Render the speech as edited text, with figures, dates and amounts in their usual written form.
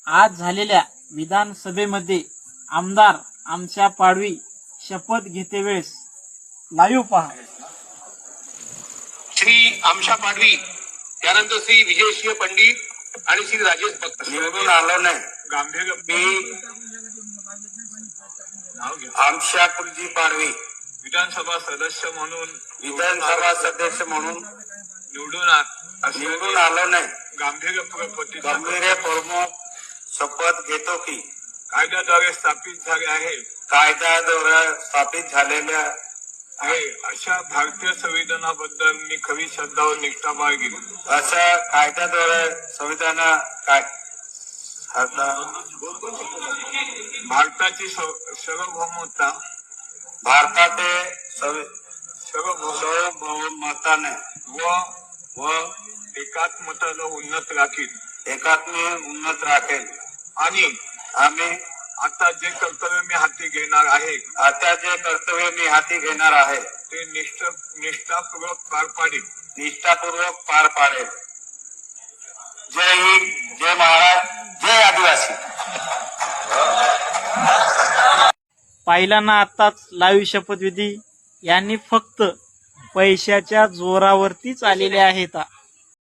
आज झालेल्या विधानसभेमध्ये आमदार आमच्या पाडवी शपथ घेते वेळेस लाईव्ह पहा. श्री आमशा पाडवी, त्यानंतर श्री विजयसिंह पंडित आणि श्री राजेश भक्त. निवडून आलो नाही. गांभीर्य मी आमशा कुलजी पाडवी विधानसभा सदस्य म्हणून विधानसभा सदस्य म्हणून निवडून आलो नाही. गांभीर्यपूर्वक शपथ घेतो की कायद्याद्वारे स्थापित झाले आहे कायद्याद्वारे स्थापित झालेल्या आहे अशा भारतीय संविधानाबद्दल मी खरी श्रद्धा व निष्ठा बाळगेन. अशा कायद्याद्वारे संविधान काय भारताची सार्वभौमता भारताचे सार्वभौमताने व एकात्मताला उन्नत राखील उन्नत राखेल आणि आम्ही आता जे कर्तव्य मी हाती घेणार आहे ते निष्ठापूर्वक पार पाडेल. जय हिंद, जय महाराज, जय आदिवासी. पाहिला ना आताच लाईव्ह शपथविधी. यांनी फक्त पैशाच्या जोरावरतीच आलेले आहेत.